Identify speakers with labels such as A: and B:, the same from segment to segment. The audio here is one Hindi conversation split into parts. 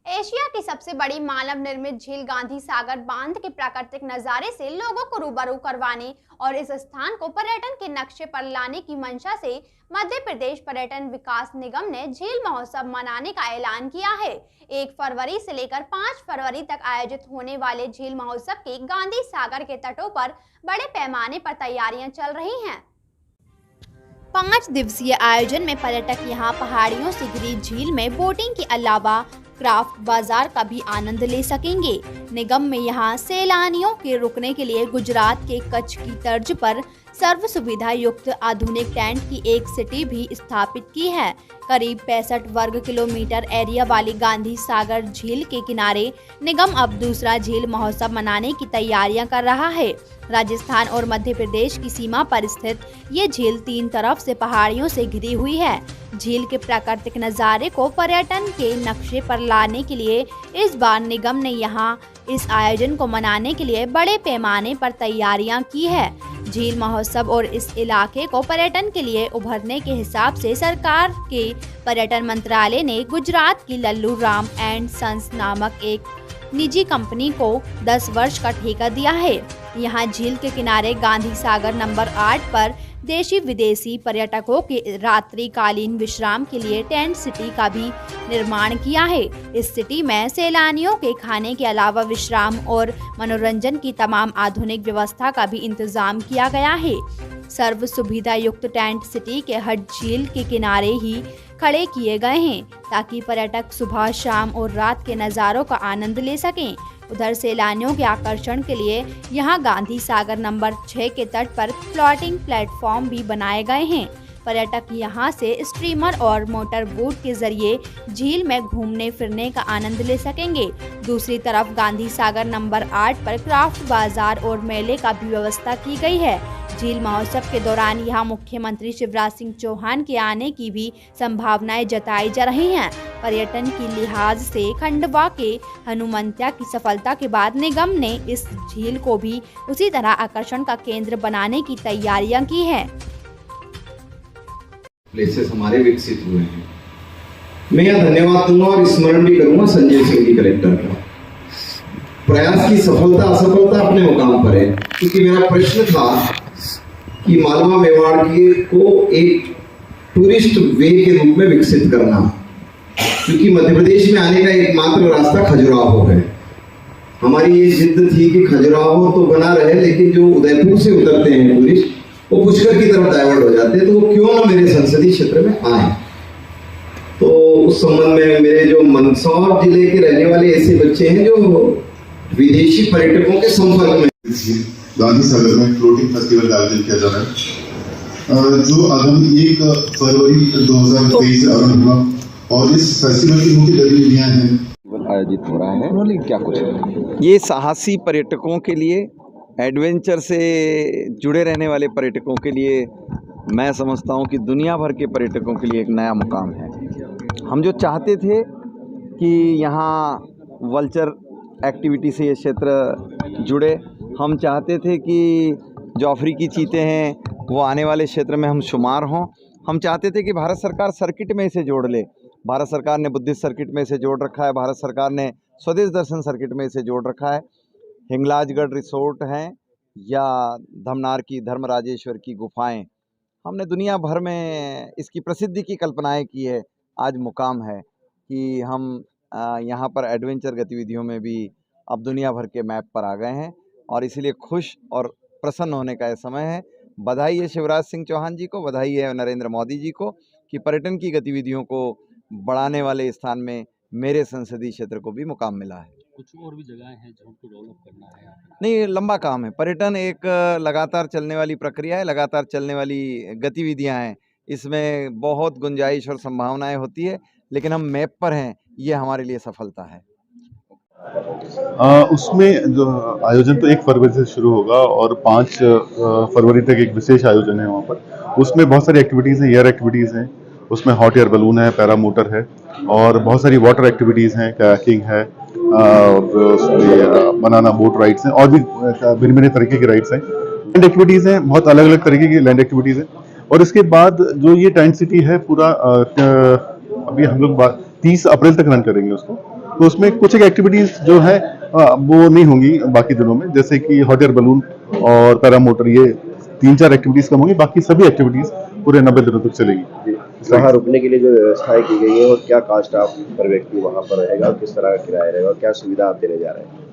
A: एशिया की सबसे बड़ी मानव निर्मित झील गांधी सागर बांध के प्राकृतिक नजारे से लोगों को रूबरू करवाने और इस स्थान को पर्यटन के नक्शे पर लाने की मंशा से मध्य प्रदेश पर्यटन विकास निगम ने झील महोत्सव मनाने का ऐलान किया है। 1 फरवरी से लेकर 5 फरवरी तक आयोजित होने वाले झील महोत्सव की गांधी सागर के तटों पर बड़े पैमाने पर तैयारियां चल रही हैं। 5 दिवसीय आयोजन में पर्यटक यहां पहाड़ियों से घिरी झील में बोटिंग के अलावा क्राफ्ट बाजार का भी आनंद ले सकेंगे। निगम में यहां सैलानियों के रुकने के लिए गुजरात के कच्छ की तर्ज पर सर्व सुविधा युक्त आधुनिक टेंट की एक सिटी भी स्थापित की है। करीब 65 वर्ग किलोमीटर एरिया वाली गांधी सागर झील के किनारे निगम अब दूसरा झील महोत्सव मनाने की तैयारियां कर रहा है। राजस्थान और मध्य प्रदेश की सीमा पर स्थित ये झील 3 तरफ से पहाड़ियों से घिरी हुई है। झील के प्राकृतिक नज़ारे को पर्यटन के नक्शे पर लाने के लिए इस बार निगम ने यहां इस आयोजन को मनाने के लिए बड़े पैमाने पर तैयारियां की है। झील महोत्सव और इस इलाके को पर्यटन के लिए उभरने के हिसाब से सरकार के पर्यटन मंत्रालय ने गुजरात की लल्लू राम एंड सन्स नामक एक निजी कंपनी को 10 वर्ष का ठेका दिया है। यहाँ झील के किनारे गांधी सागर नंबर 8 पर देशी विदेशी पर्यटकों के रात्रिकालीन विश्राम के लिए टेंट सिटी का भी निर्माण किया है। इस सिटी में सैलानियों के खाने के अलावा विश्राम और मनोरंजन की तमाम आधुनिक व्यवस्था का भी इंतजाम किया गया है। सर्व सुविधा युक्त टेंट सिटी के हट झील के किनारे ही खड़े किए गए हैं ताकि पर्यटक सुबह, शाम और रात के नज़ारों का आनंद ले सकें। उधर सैलानियों के आकर्षण के लिए यहां गांधी सागर नंबर 6 के तट पर फ्लोटिंग प्लेटफॉर्म भी बनाए गए हैं। पर्यटक यहां से स्ट्रीमर और मोटर बोट के जरिए झील में घूमने फिरने का आनंद ले सकेंगे। दूसरी तरफ गांधी सागर नंबर 8 पर क्राफ्ट बाजार और मेले का भी व्यवस्था की गई है। झील महोत्सव के दौरान यहां मुख्यमंत्री शिवराज सिंह चौहान के आने की भी संभावनाएं जताई जा रही हैं। पर्यटन की लिहाज से खंडवा के हनुमंतिया की सफलता के बाद निगम ने इस झील को भी उसी तरह आकर्षण का केंद्र बनाने की तैयारियां की हैं।
B: प्लेसेस हमारे विकसित हुए हैं। मैं यहाँ धन्यवाद दूंगा और स्मरण भी करूंगा संजय सिंह जी कलेक्टर का। प्रयास की सफलता असफलता अपने मुकाम पर है, क्योंकि मेरा प्रश्न था कि मालवा मेवाड़ को एक टूरिस्ट वे के रूप में विकसित करना, क्योंकि मध्य प्रदेश में आने का एकमात्र रास्ता खजुराहो है। हमारी ये जिद थी कि खजुराहो तो बना रहे, लेकिन जो उदयपुर से उतरते हैं टूरिस्ट वो पुष्कर की तरफ डाइवर्ट हो जाते हैं, तो वो क्यों ना मेरे संसदीय क्षेत्र में आए। तो उस संबंध में मेरे जो मंदसौर जिले के रहने वाले ऐसे बच्चे हैं जो विदेशी पर्यटकों के संपर्क में
C: गांधी सागर में फ्लोटिंग फेस्टिवल का आयोजन किया जा रहा है, जो आगामी 1 फरवरी 2023 से आरंभ हुआ और इस फेस्टिवल की मुख्य गतिविधियां हैं
D: आयोजित हो रहा है। क्या कुछ ये साहसी पर्यटकों के लिए, एडवेंचर से जुड़े रहने वाले पर्यटकों के लिए, मैं समझता हूँ कि दुनिया भर के पर्यटकों के लिए एक नया मुकाम है। हम जो चाहते थे कि यहाँ वल्चर एक्टिविटी से ये क्षेत्र जुड़े, हम चाहते थे कि जो अफ्रीकी चीते हैं वो आने वाले क्षेत्र में हम शुमार हों। हम चाहते थे कि भारत सरकार सर्किट में इसे जोड़ ले। भारत सरकार ने बुद्धिस्ट सर्किट में इसे जोड़ रखा है, भारत सरकार ने स्वदेश दर्शन सर्किट में इसे जोड़ रखा है। हिंगलाजगढ़ रिसोर्ट हैं या धमनार की धर्मराजेश्वर की गुफाएं, हमने दुनिया भर में इसकी प्रसिद्धि की कल्पनाएं की है। आज मुकाम है कि हम यहाँ पर एडवेंचर गतिविधियों में भी अब दुनिया भर के मैप पर आ गए हैं और इसीलिए खुश और प्रसन्न होने का यह समय है। बधाई है शिवराज सिंह चौहान जी को, बधाई है नरेंद्र मोदी जी को कि पर्यटन की गतिविधियों को बढ़ाने वाले स्थान में मेरे संसदीय क्षेत्र को भी मुकाम मिला है।
E: कुछ और भी जगह हैं जो हमको डेवलप करना है?
D: नहीं, लंबा काम है। पर्यटन एक लगातार चलने वाली प्रक्रिया है, लगातार चलने वाली गतिविधियां हैं। इसमें बहुत गुंजाइश और संभावनाएं होती है, लेकिन हम मैप पर हैं, ये हमारे लिए सफलता है।
C: उसमें जो आयोजन तो 1 फरवरी से शुरू होगा और 5 फरवरी तक एक विशेष आयोजन है वहाँ पर। उसमें बहुत सारी एक्टिविटीज़ हैं, एयर एक्टिविटीज़ हैं, उसमें हॉट एयर बलून है, पैरामोटर है और बहुत सारी वाटर एक्टिविटीज़ हैं, कायाकिंग है, बनाना बोट राइड्स हैं और भी भिन्न भिन्न तरीके की राइड्स हैं। लैंड एक्टिविटीज़ हैं, बहुत अलग अलग तरीके की लैंड एक्टिविटीज़ हैं। और इसके बाद जो ये टेंट सिटी है पूरा अभी हम लोग 30 अप्रैल तक रन करेंगे उसको तो उसमें कुछ एक एक्टिविटीज जो है वो नहीं होंगी बाकी दिनों में, जैसे कि हॉट एयर बलून और पैरामोटर, ये 3-4 एक्टिविटीज कम होंगी, बाकी सभी एक्टिविटीज पूरे 90 दिनों तक चलेगी।
F: वहाँ रुकने के लिए जो व्यवस्थाएं की गई है और क्या कास्ट ऑफ पर व्यक्ति वहाँ पर रहेगा और किस तरह का किराया रहेगा और क्या सुविधा आप देने जा रहे हैं?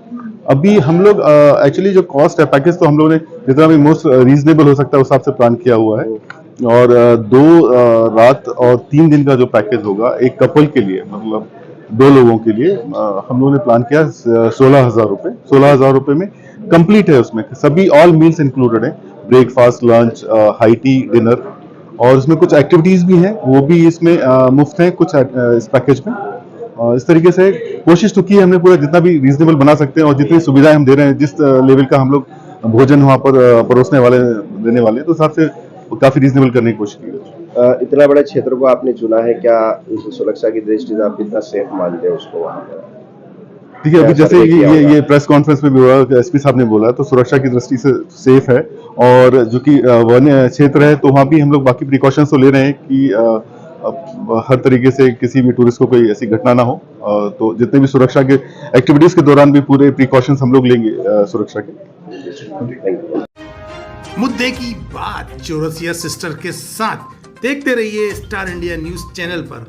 C: अभी हम लोग एक्चुअली जो कॉस्ट है पैकेज, तो हम लोगों ने जितना भी मोस्ट रीजनेबल हो सकता है उस हिसाब से प्लान किया हुआ है। और 2 रात और 3 दिन का जो पैकेज होगा एक कपल के लिए, मतलब 2 लोगों के लिए, हम लोगों ने प्लान किया 16,000 रुपये। 16,000 रुपये में कंप्लीट है, उसमें सभी ऑल मील्स इंक्लूडेड है, breakfast, lunch, high tea, dinner, और इसमें कुछ एक्टिविटीज भी हैं वो भी इसमें मुफ्त हैं कुछ इस पैकेज में। इस तरीके से कोशिश तो की है हमने पूरा जितना भी रीजनेबल बना सकते हैं, और जितनी सुविधाएं हम दे रहे हैं, जिस लेवल का हम लोग भोजन वहाँ पर परोसने वाले देने वाले हैं, तो हिसाब से काफी रीजनेबल करने की कोशिश की है।
F: इतना बड़े क्षेत्र को आपने चुना है, क्या इस सुरक्षा की दृष्टि से आप कितना सेफ मानते हैं उसको वहाँ पर?
C: ठीक है, अभी जैसे ये प्रेस कॉन्फ्रेंस में भी हुआ, एसपी साहब ने बोला, तो सुरक्षा की दृष्टि से सेफ है। और जो कि वन्य क्षेत्र है, तो वहाँ भी हम लोग बाकी प्रिकॉशंस तो ले रहे हैं कि हर तरीके से किसी भी टूरिस्ट को कोई ऐसी घटना ना हो। तो जितने भी सुरक्षा के एक्टिविटीज के दौरान भी पूरे प्रिकॉशंस हम लोग लेंगे सुरक्षा के।
G: मुद्दे की बात चौरसिया सिस्टर के साथ देखते रहिए स्टार इंडिया न्यूज चैनल पर।